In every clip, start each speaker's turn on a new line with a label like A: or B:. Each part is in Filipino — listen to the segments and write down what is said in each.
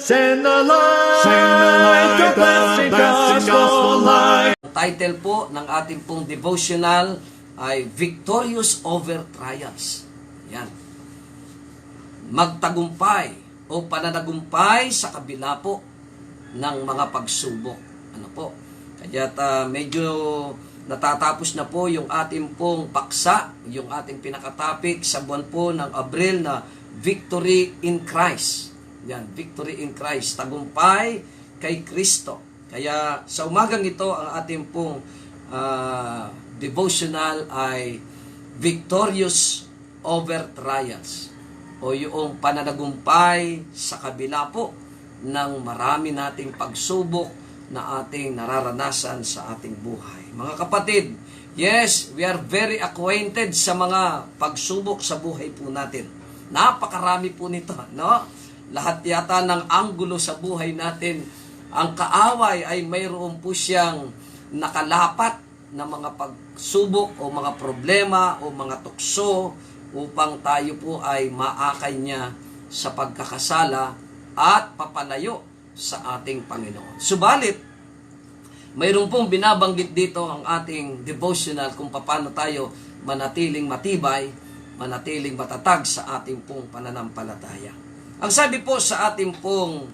A: Send the light, the blessed gospel light.
B: Title po ng ating pong devotional ay Victorious Over Trials. Yan. Magtagumpay o pananagumpay sa kabila po ng mga pagsubok. Ano po? Kaya medyo natatapos na po yung ating pong paksa, yung ating pinakatopic sa buwan po ng Abril na Victory in Christ. Yan, Victory in Christ. Tagumpay kay Kristo. Kaya sa umagang ito, ang ating pong devotional ay Victorious Over Trials, o yung pananagumpay sa kabila po ng marami nating pagsubok na ating nararanasan sa ating buhay. Mga kapatid, yes, we are very acquainted sa mga pagsubok sa buhay po natin. Napakarami po nito, no? Lahat yata ng anggulo sa buhay natin, ang kaaway ay mayroon po siyang nakalapat na mga pagsubok o mga problema o mga tukso upang tayo po ay maakay niya sa pagkakasala at papalayo sa ating Panginoon. Subalit, mayroon pong binabanggit dito ang ating devotional kung paano tayo manatiling matibay, manatiling matatag sa ating pong pananampalataya. Ang sabi po sa ating pong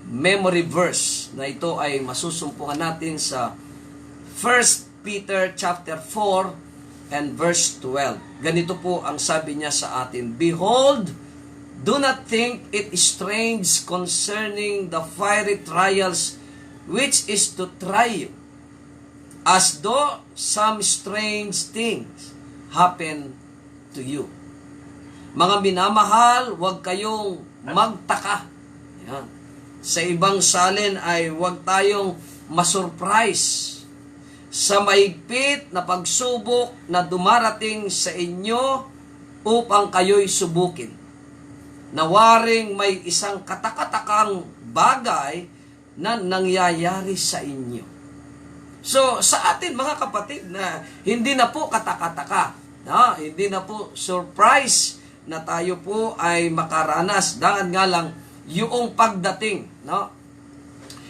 B: memory verse na ito ay masusumpungan natin sa 1 Peter chapter 4 and verse 12. Ganito po ang sabi niya sa atin, Behold, do not think it strange concerning the fiery trials which is to try you, as though some strange things happen to you. Mga minamahal, huwag kayong magtaka. Yan. Sa ibang salin ay huwag tayong masurprise sa mahigpit na pagsubok na dumarating sa inyo upang kayo'y subukin. Nawaring may isang katakatakang bagay na nangyayari sa inyo. So, sa atin mga kapatid na hindi na po katakataka, no? Hindi na po surprise na tayo po ay makaranas. Dahil nga lang, yung pagdating, no?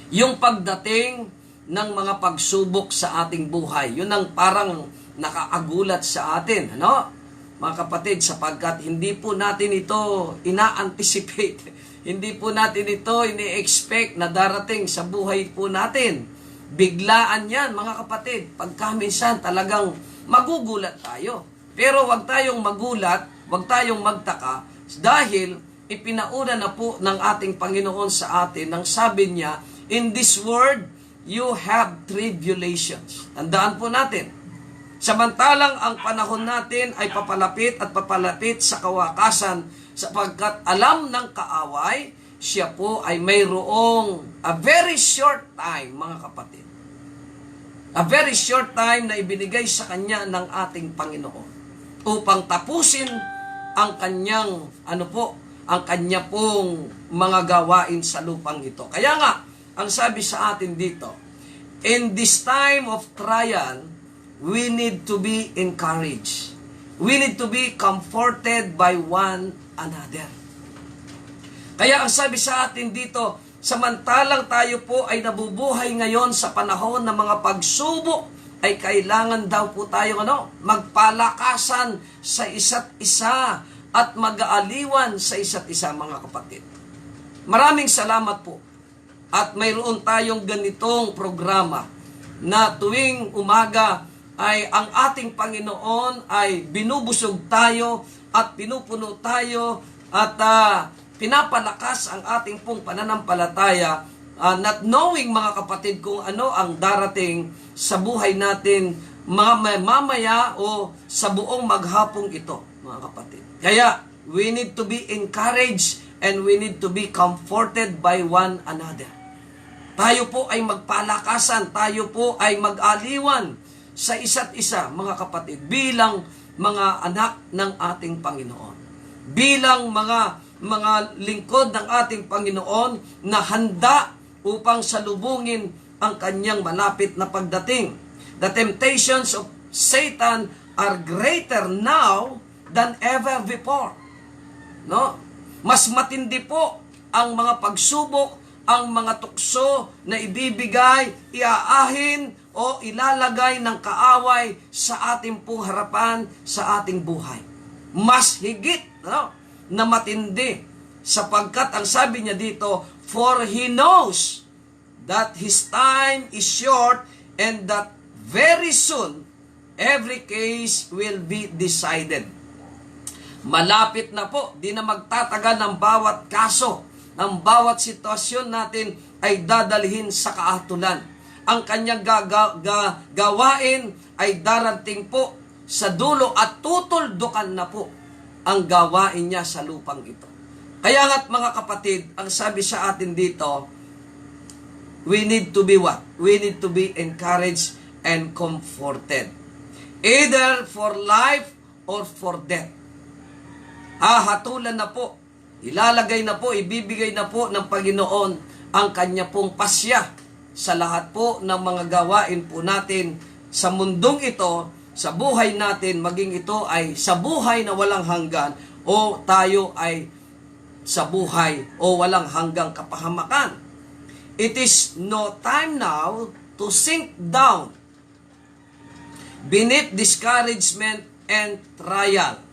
B: Yung pagdating ng mga pagsubok sa ating buhay, yun ang parang nakaagulat sa atin, ano? Mga kapatid, sapagkat hindi po natin ito ina-anticipate. Hindi po natin ito ini-expect na darating sa buhay po natin. Biglaan yan, mga kapatid. Pagka minsan talagang magugulat tayo. Pero wag tayong magulat, wag tayong magtaka, dahil ipinauna na po ng ating Panginoon sa atin nang sabi niya, in this world, you have tribulations. Tandaan po natin. Samantalang ang panahon natin ay papalapit at papalapit sa kawakasan, sapagkat alam ng kaaway, siya po ay mayroong a very short time, mga kapatid. A very short time na ibinigay sa kanya ng ating Panginoon upang tapusin ang kanyang, ang kanya pong mga gawain sa lupang ito. Kaya nga, ang sabi sa atin dito, in this time of trial, we need to be encouraged. We need to be comforted by one another. Kaya ang sabi sa atin dito, samantalang tayo po ay nabubuhay ngayon sa panahon ng mga pagsubok, ay kailangan daw po tayo magpalakasan sa isa't isa at mag-aaliwan sa isa't isa, mga kapatid. Maraming salamat po. At mayroon tayong ganitong programa na tuwing umaga ay ang ating Panginoon ay binubusog tayo at pinupuno tayo at pinapalakas ang ating pong pananampalataya, not knowing, mga kapatid, kung ano ang darating sa buhay natin mamaya o sa buong maghapong ito, mga kapatid. Kaya, we need to be encouraged and we need to be comforted by one another. Tayo po ay magpalakasan, tayo po ay mag-aliwan sa isa't isa, mga kapatid, bilang mga anak ng ating Panginoon. Bilang mga lingkod ng ating Panginoon na handa upang salubungin ang kanyang malapit na pagdating. The temptations of Satan are greater now than ever before. No? Mas matindi po ang mga pagsubok, ang mga tukso na ibibigay, iaahin o ilalagay ng kaaway sa ating pong harapan, sa ating buhay. Mas higit na matindi, sapagkat ang sabi niya dito, for he knows that his time is short and that very soon every case will be decided. Malapit na po, di na magtatagal ng bawat kaso, ang bawat sitwasyon natin ay dadalhin sa kaatulan. Ang kanyang gawain ay darating po sa dulo at tutuldukan na po ang gawain niya sa lupang ito. Kaya nga't mga kapatid, ang sabi sa atin dito, we need to be what? We need to be encouraged and comforted. Either for life or for death. Hahatulan na po, ilalagay na po, ibibigay na po ng Panginoon ang kanya pong pasya sa lahat po ng mga gawain po natin sa mundong ito, sa buhay natin, maging ito ay sa buhay na walang hanggan o tayo ay sa buhay o walang hanggang kapahamakan. It is no time now to sink down beneath discouragement and trial.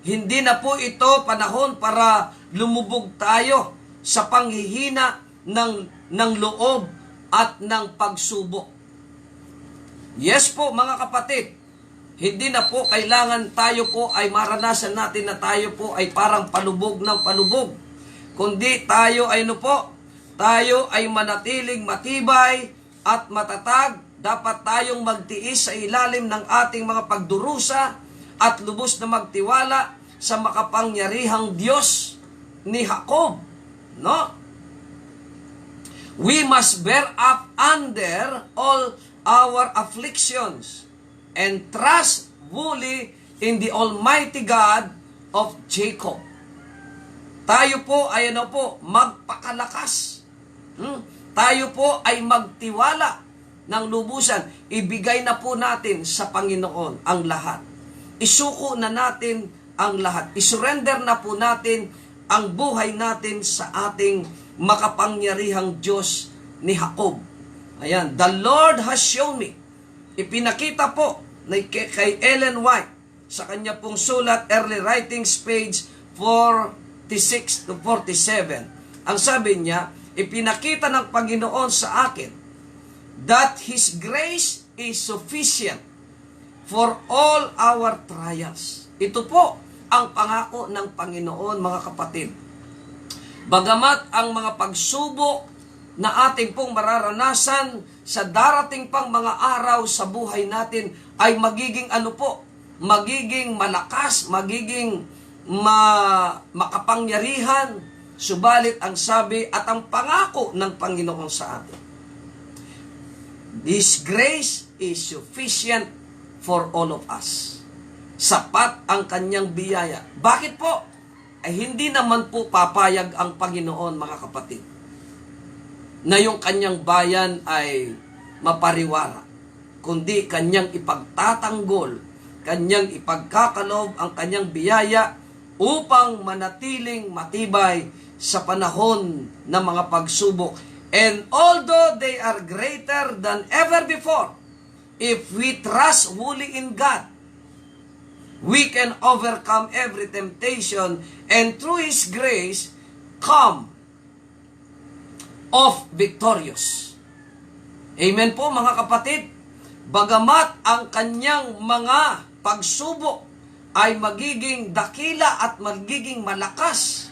B: Hindi na po ito panahon para lumubog tayo sa panghihina ng loob at ng pagsubok. Yes po mga kapatid, hindi na po kailangan tayo po ay maranasan natin na tayo po ay parang palubog ng palubog. Kundi tayo ay tayo ay manatiling matibay at matatag. Dapat tayong magtiis sa ilalim ng ating mga pagdurusa at lubos na magtiwala sa makapangyarihang Diyos ni Jacob. No? We must bear up under all our afflictions and trust fully in the Almighty God of Jacob. Tayo po ay magpakalakas. Tayo po ay magtiwala ng lubusan. Ibigay na po natin sa Panginoon ang lahat. Isuko na natin ang lahat. Isurrender na po natin ang buhay natin sa ating makapangyarihang Diyos ni Jacob. Ayan, the Lord has shown me. Ipinakita po kay Ellen White sa kanya pong sulat, Early Writings, page 46 to 47. Ang sabi niya, ipinakita ng Panginoon sa akin that His grace is sufficient for all our trials. Ito po ang pangako ng Panginoon, mga kapatid. Bagamat ang mga pagsubok na ating pong mararanasan sa darating pang mga araw sa buhay natin ay magiging magiging malakas, magiging makapangyarihan. Subalit ang sabi at ang pangako ng Panginoon sa atin, This grace is sufficient for all of us. Sapat ang kanyang biyaya. Bakit po? Ay hindi naman po papayag ang Panginoon, mga kapatid, na yung kanyang bayan ay mapariwara, kundi kanyang ipagtatanggol, kanyang ipagkakalob ang kanyang biyaya upang manatiling matibay sa panahon ng mga pagsubok. And although they are greater than ever before, if we trust fully in God, we can overcome every temptation and through His grace come off victorious. Amen po mga kapatid. Bagamat ang kanyang mga pagsubok ay magiging dakila at magiging malakas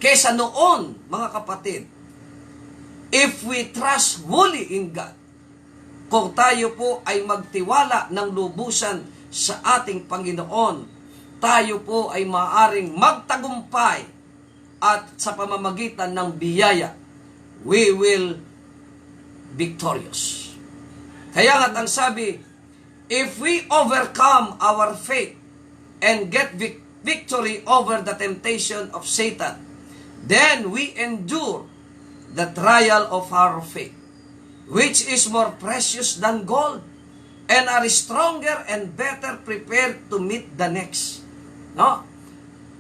B: kesa noon, mga kapatid, if we trust fully in God, kung tayo po ay magtiwala ng lubusan sa ating Panginoon, tayo po ay maaaring magtagumpay at sa pamamagitan ng biyaya, we will victorious. Kaya nga't ang sabi, if we overcome our faith and get victory over the temptation of Satan, then we endure the trial of our faith, which is more precious than gold, and are stronger and better prepared to meet the next. No?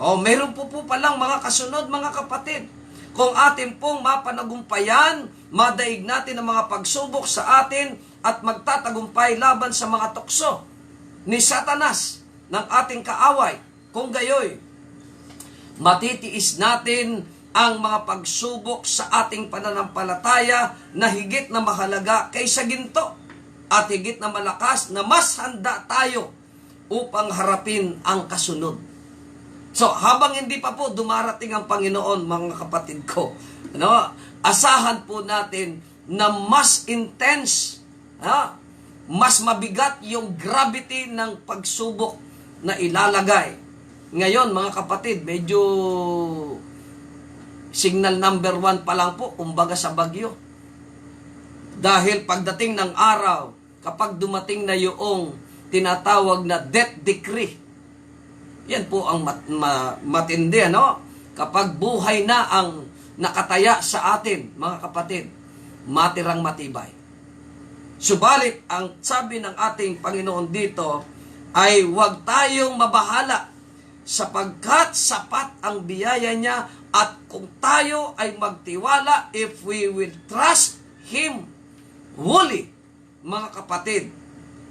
B: Meron po palang mga kasunod, mga kapatid. Kung atin pong mapanagumpayan, madaig natin ang mga pagsubok sa atin at magtatagumpay laban sa mga tukso ni Satanas ng ating kaaway. Kung gayoy, matitiis natin ang mga pagsubok sa ating pananampalataya na higit na mahalaga kaysa ginto at higit na malakas na mas handa tayo upang harapin ang kasunod. So, habang hindi pa po dumarating ang Panginoon, mga kapatid ko, asahan po natin na mas intense, mas mabigat yung gravity ng pagsubok na ilalagay. Ngayon, mga kapatid, medyo signal number 1 pa lang po, kumbaga sa bagyo. Dahil pagdating ng araw, kapag dumating na yung tinatawag na death decree, yan po ang matindi, Kapag buhay na ang nakataya sa atin, mga kapatid, matirang matibay. Subalit, ang sabi ng ating Panginoon dito ay huwag tayong mabahala sapagkat sapat ang biyaya niya at kung tayo ay magtiwala, if we will trust Him wholly, mga kapatid,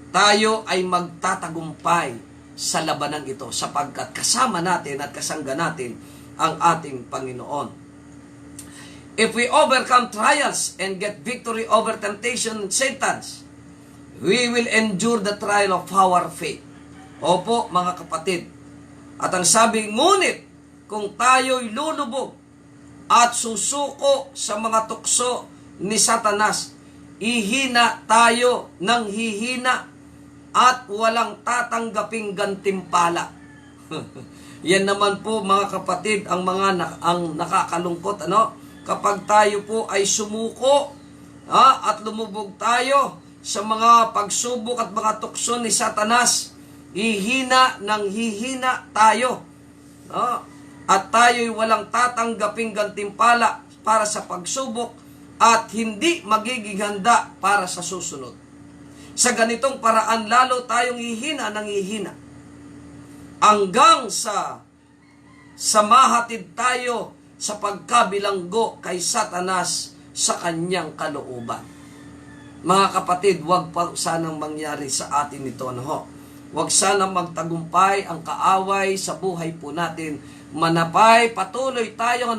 B: tayo ay magtatagumpay sa labanang ito sapagkat kasama natin at kasangga natin ang ating Panginoon. If we overcome trials and get victory over temptation and Satan's, we will endure the trial of our faith. Opo, mga kapatid. At ang sabi, ngunit kung tayo'y lulubog at susuko sa mga tukso ni Satanas, ihina tayo ng hihina at walang tatanggaping gantimpala. Yan naman po, mga kapatid, ang ang nakakalungkot, kapag tayo po ay sumuko at lumubog tayo sa mga pagsubok at mga tukso ni Satanas, hihina ng hihina tayo. At tayo'y walang tatanggaping gantimpala para sa pagsubok at hindi magiging handa para sa susunod. Sa ganitong paraan, lalo tayong hihina ng hihina. Hanggang sa mahatid tayo sa pagkabilanggo kay Satanas sa kanyang kalooban. Mga kapatid, huwag pa sanang mangyari sa atin ito. Huwag sanang magtagumpay ang kaaway sa buhay po natin. Manapay, patuloy tayo,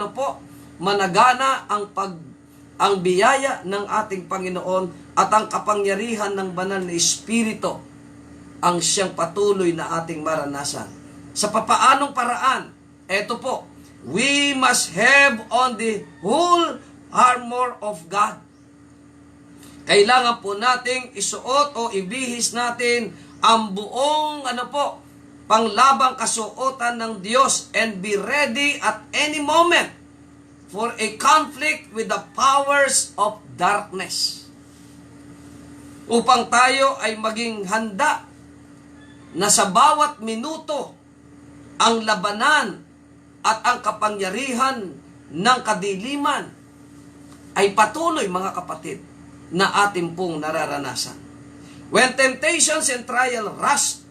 B: managana ang biyaya ng ating Panginoon at ang kapangyarihan ng banal na Espiritu ang siyang patuloy na ating maranasan. Sa papaanong paraan? Eto po, we must have on the whole armor of God. Kailangan po nating isuot o ibihis natin ang buong panglabang kasuotan ng Diyos and be ready at any moment for a conflict with the powers of darkness. Upang tayo ay maging handa na sa bawat minuto ang labanan at ang kapangyarihan ng kadiliman ay patuloy, mga kapatid, na ating pong nararanasan. When temptations and trial rush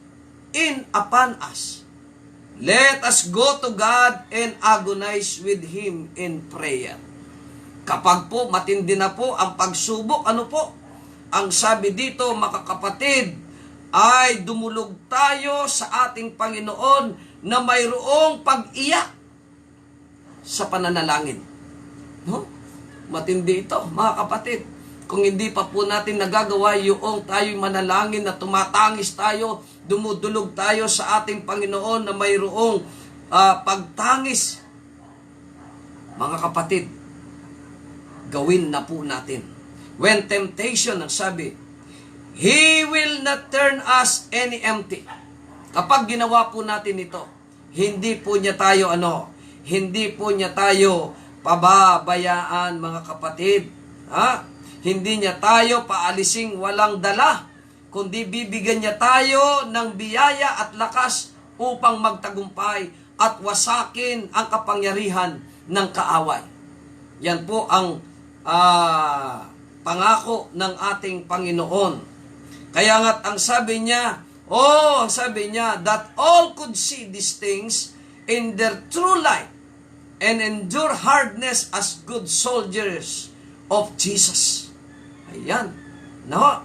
B: in upon us, let us go to God and agonize with Him in prayer. Kapag po matindi na po ang pagsubok, ang sabi dito, mga kapatid, ay dumulog tayo sa ating Panginoon na mayroong pag-iyak sa pananalangin. Matindi ito, mga kapatid. Kung hindi pa po natin nagagawa yung tayo'y manalangin na tumatangis tayo, dumudulog tayo sa ating Panginoon na mayroong pagtangis. Mga kapatid, gawin na po natin. When temptation, ang sabi, He will not turn us any empty. Kapag ginawa po natin ito, hindi po niya tayo pababayaan, mga kapatid. Hindi niya tayo paalising walang dala, kundi bibigyan niya tayo ng biyaya at lakas upang magtagumpay at wasakin ang kapangyarihan ng kaaway. Yan po ang pangako ng ating Panginoon. Kaya nga't ang sabi niya, that all could see these things in their true light and endure hardness as good soldiers of Jesus. Ayan. No?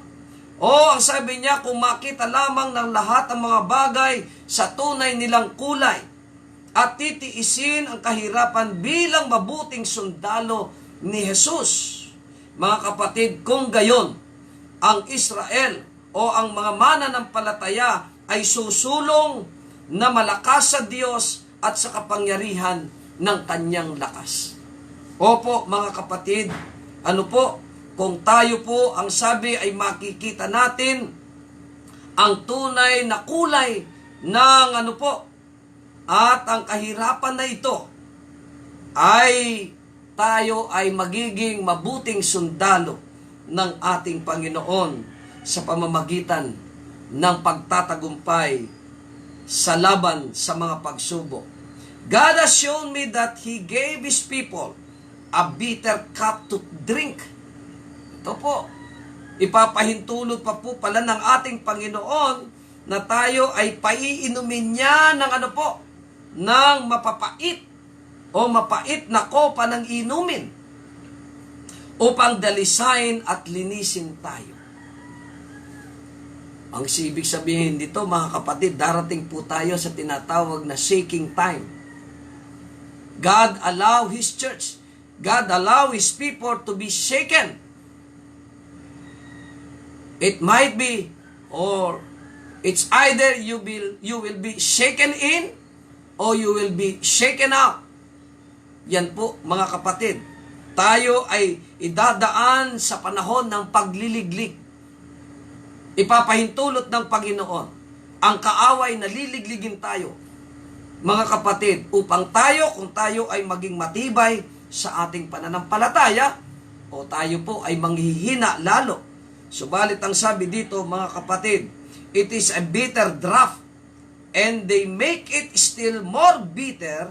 B: O, ang sabi niya, kung makita lamang ng lahat ng mga bagay sa tunay nilang kulay at titiisin ang kahirapan bilang mabuting sundalo ni Jesus. Mga kapatid, kung gayon, ang Israel o ang mga mananampalataya ay susulong na malakas sa Diyos at sa kapangyarihan ng kanyang lakas. Opo, mga kapatid, kung tayo po, ang sabi ay makikita natin ang tunay na kulay ng at ang kahirapan na ito ay tayo ay magiging mabuting sundalo ng ating Panginoon sa pamamagitan ng pagtatagumpay sa laban sa mga pagsubok. God has shown me that He gave His people a bitter cup to drink. Ito po, ipapahintulot pa po pala ng ating Panginoon na tayo ay paiinumin niya ng ng mapapait o mapait na kopa ng inumin upang dalisain at linisin tayo. Ang ibig sabihin dito, mga kapatid, darating po tayo sa tinatawag na shaking time. God allow His church, God allow His people to be shaken. It might be, or it's either you will be shaken in, or you will be shaken out. Yan po, mga kapatid. Tayo ay idadaan sa panahon ng pagliliglig. Ipapahintulot ng Panginoon ang kaaway na liligligin tayo, mga kapatid, upang tayo, kung tayo ay maging matibay sa ating pananampalataya, o tayo po ay manghihina lalo. Subalit ang sabi dito, mga kapatid, it is a bitter draught, and they make it still more bitter,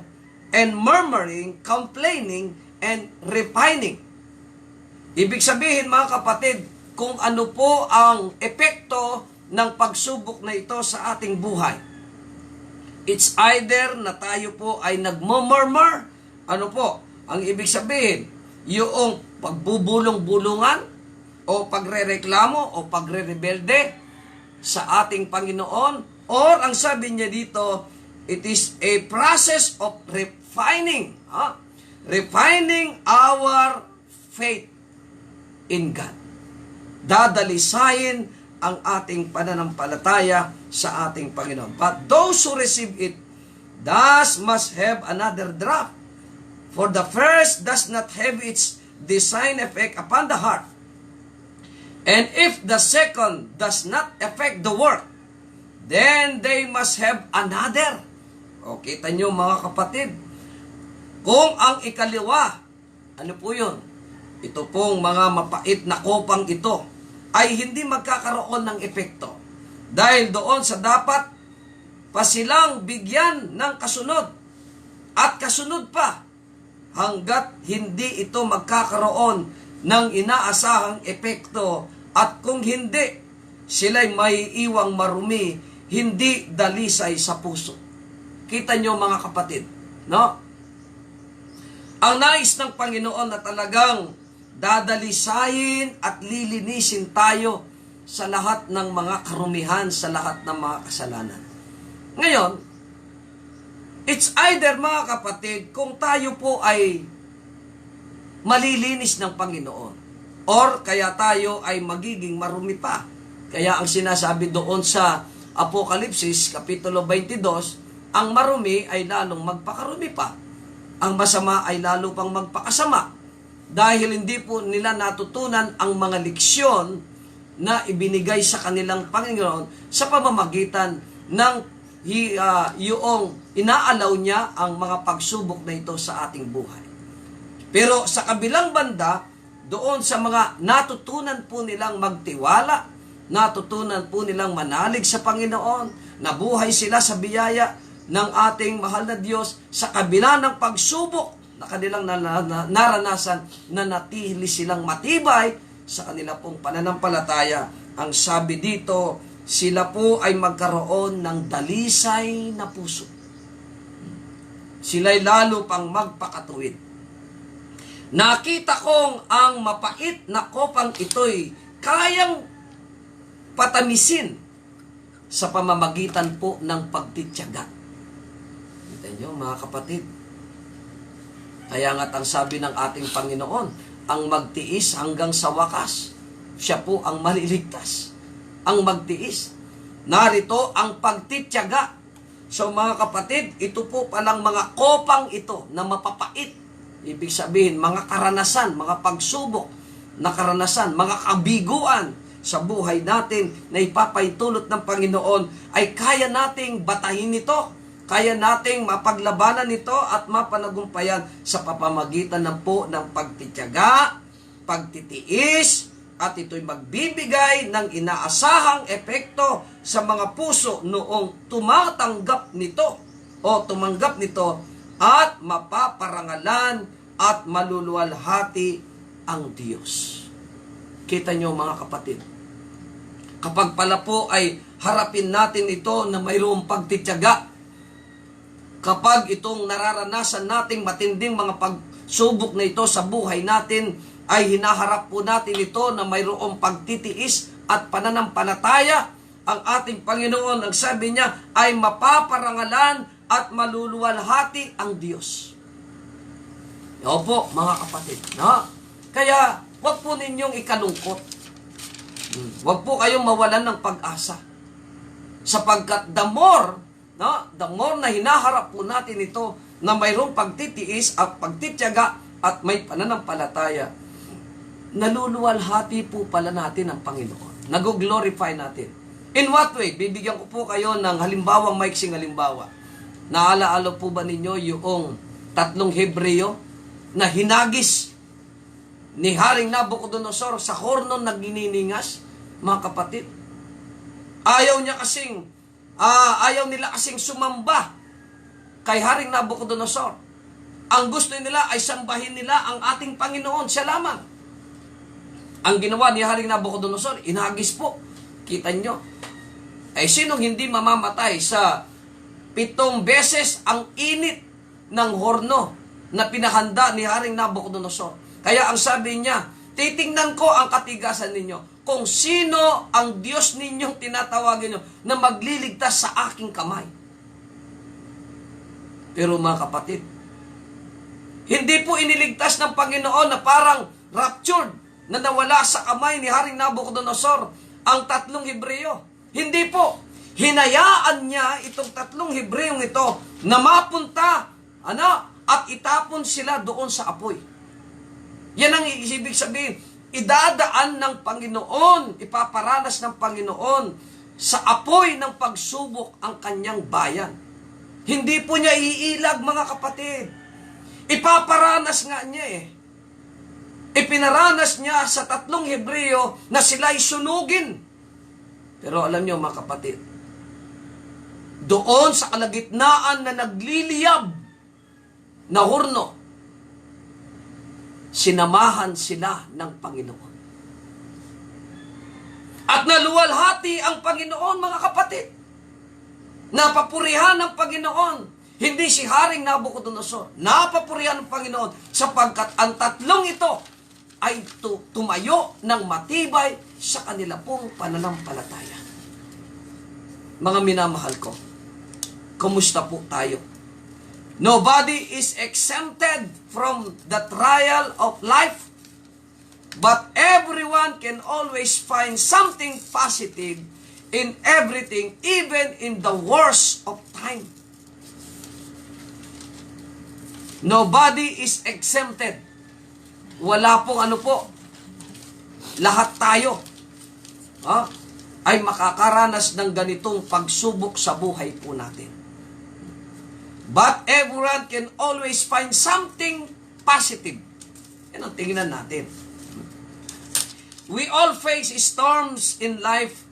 B: and murmuring, complaining, and repining. Ibig sabihin, mga kapatid, kung ano po ang epekto ng pagsubok na ito sa ating buhay. It's either na tayo po ay nagmumurmur, ang ibig sabihin, yung pagbubulong-bulungan, o pagrereklamo, o pagre-rebelde sa ating Panginoon, or ang sabi niya dito, it is a process of refining. Refining our faith in God. Dadalisayin ang ating pananampalataya sa ating Panginoon. But those who receive it, thus must have another draught. For the first does not have its design effect upon the heart. And if the second does not affect the work, then they must have another. O, kita nyo, mga kapatid, kung ang ikaliwa, ano po yun? Ito pong mga mapait na kopang ito ay hindi magkakaroon ng epekto. Dahil doon sa dapat pa silang bigyan ng kasunod at kasunod pa hanggat hindi ito magkakaroon ng inaasahang epekto, at kung hindi, sila'y may iwang marumi, hindi dalisay sa puso. Kita nyo, mga kapatid, no? Ang nais ng Panginoon na talagang dadalisayin at lilinisin tayo sa lahat ng mga karumihan, sa lahat ng mga kasalanan. Ngayon, it's either, mga kapatid, kung tayo po ay malilinis ng Panginoon, or kaya tayo ay magiging marumi pa. Kaya ang sinasabi doon sa Apokalipsis, Kapitulo 22, ang marumi ay lalong magpakarumi pa. Ang masama ay lalo pang magpakasama. Dahil hindi po nila natutunan ang mga leksyon na ibinigay sa kanilang Panginoon sa pamamagitan ng yung inaalaw niya ang mga pagsubok na ito sa ating buhay. Pero sa kabilang banda, doon sa mga natutunan po nilang magtiwala, natutunan po nilang manalig sa Panginoon, nabuhay sila sa biyaya ng ating mahal na Diyos sa kabila ng pagsubok na kanilang naranasan, na natili silang matibay sa kanila pong pananampalataya. Ang sabi dito, sila po ay magkaroon ng dalisay na puso. sila'y lalo pang magpakatuwid. Nakita kong ang mapait na kopang ito'y kayang patamisin sa pamamagitan po ng pagtitiyaga. Kita nyo mga kapatid. Kaya nga't ang sabi ng ating Panginoon, ang magtiis hanggang sa wakas, siya po ang maliligtas. Ang magtiis. Narito ang pagtitiyaga. So mga kapatid, ito po palang mga kopang ito na mapapait. Ibig sabihin, mga karanasan, mga pagsubok na karanasan, mga kabiguan sa buhay natin na ipapaitulot ng Panginoon ay kaya nating batahin ito. Kaya nating mapaglabanan ito at mapanagumpayan sa papamagitan ng pagtitiyaga, pagtitiis, at ito'y magbibigay ng inaasahang epekto sa mga puso noong tumatanggap nito o tumanggap nito at mapaparangalan at maluluwalhati ang Diyos. Kita nyo mga kapatid, kapag pala po ay harapin natin ito na mayroong pagtitiyaga, kapag itong nararanasan nating matinding mga pagsubok na ito sa buhay natin, ay hinaharap po natin ito na mayroong pagtitiis at pananampalataya, ang ating Panginoon, ang sabi niya, ay mapaparangalan at maluluwalhati ang Diyos. Opo, mga kapatid. No? Kaya, huwag po ninyong ikalungkot. Huwag po kayong mawalan ng pag-asa. Sapagkat the more na hinaharap po natin ito na mayroong pagtitiis at pagtitiyaga at may pananampalataya, naluluwalhati po pala natin ang Panginoon. Nag-glorify natin. In what way? Bibigyan ko po kayo ng halimbawang maiksing halimbawa. Naalaala po ba ninyo yung 3 Hebreo na hinagis ni Haring Nabucodonosor sa horno na gininingas? Mga kapatid, ayaw nila kasing sumamba kay Haring Nabucodonosor. Ang gusto nila ay sambahin nila ang ating Panginoon, siya lamang. Ang ginawa ni Haring Nabucodonosor, inagis po. Kita nyo? Ay sinong hindi mamamatay sa 7 beses ang init ng horno na pinahanda ni Haring Nabucodonosor. Kaya ang sabi niya, titingnan ko ang katigasan ninyo, kung sino ang Diyos ninyong tinatawagin nyo na magliligtas sa aking kamay. Pero mga kapatid, hindi po iniligtas ng Panginoon na parang raptured na nawala sa kamay ni Haring Nabucodonosor ang 3 Hebreo. Hindi po. Hinayaan niya itong 3 Hebreong ito na mapunta at itapon sila doon sa apoy. Yan ang ibig sabihin. Idadaan ng Panginoon, ipaparanas ng Panginoon sa apoy ng pagsubok ang kanyang bayan. Hindi po niya iilag, mga kapatid. Ipaparanas nga niya Ipinaranas niya sa 3 Hebreo na sila'y sunugin. Pero alam niyo mga kapatid, doon sa kalagitnaan na nagliliyab na horno, sinamahan sila ng Panginoon. At naluwalhati ang Panginoon, mga kapatid. Napapurihan ng Panginoon. Hindi si Haring Nabucodonosor. Napapurihan ng Panginoon sapagkat ang 3 ito ay tumayo ng matibay sa kanila pong pananampalataya. Mga minamahal ko, kumusta po tayo? Nobody is exempted from the trial of life, but everyone can always find something positive in everything, even in the worst of time. Nobody is exempted. Wala pong lahat tayo ay makakaranas ng ganitong pagsubok sa buhay po natin. But everyone can always find something positive. Yan ang tingnan natin. We all face storms in life.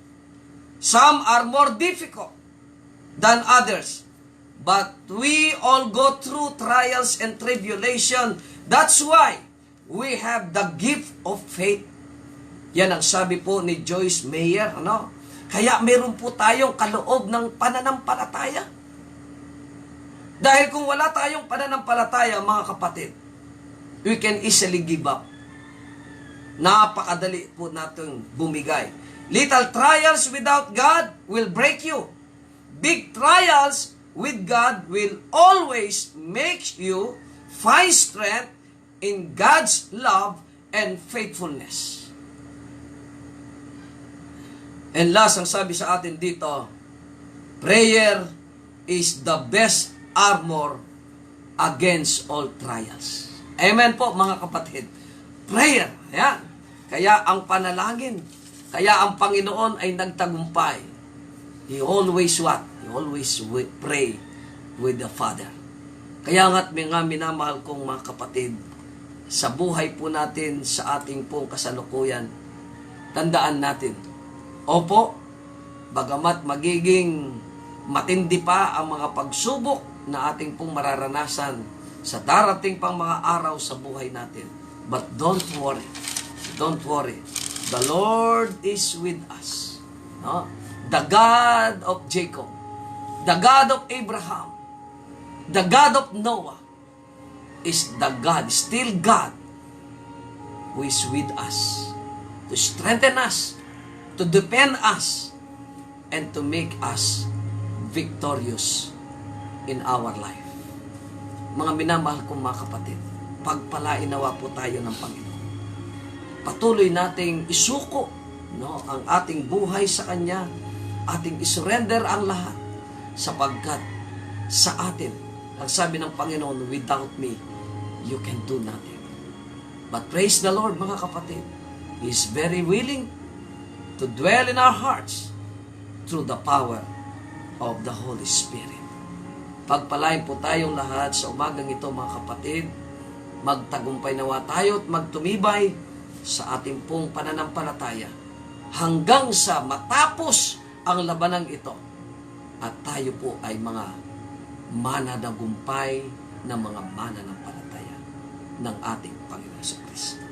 B: Some are more difficult than others. But we all go through trials and tribulation. That's why we have the gift of faith. Yan ang sabi po ni Joyce Meyer. Kaya meron po tayong kaloob ng pananampalataya. Dahil kung wala tayong pananampalataya, mga kapatid, we can easily give up. Napakadali po natin bumigay. Little trials without God will break you. Big trials with God will always make you find strength in God's love and faithfulness. And last, ang sabi sa atin dito, prayer is the best armor against all trials. Amen po, mga kapatid. Prayer, yan. Kaya ang panalangin, kaya ang Panginoon ay nagtagumpay. He always what? He always pray with the Father. Kaya nga't mga minamahal kong mga kapatid, sa buhay po natin, sa ating pong kasalukuyan, tandaan natin, opo, bagamat magiging matindi pa ang mga pagsubok na ating pong mararanasan sa darating pang mga araw sa buhay natin. But don't worry. Don't worry. The Lord is with us. No? The God of Jacob, the God of Abraham, the God of Noah, is the God, still God, who is with us, to strengthen us, to defend us, and to make us victorious in our life. Mga minamahal kong mga kapatid, pagpalain nawa po tayo ng Panginoon. Patuloy nating isuko, no, ang ating buhay sa Kanya, ating isurrender ang lahat, sapagkat sa atin, ang sabi ng Panginoon, without me, you can do nothing. But praise the Lord, mga kapatid, He is very willing to dwell in our hearts through the power of the Holy Spirit. Pagpalain po tayong lahat sa umagang ito, mga kapatid. Magtagumpay nawa tayo at magtumibay sa ating pong pananampalataya hanggang sa matapos ang labanang ito at tayo po ay mga mananagumpay na mga mananampalataya ng ating Panginoon Kristo.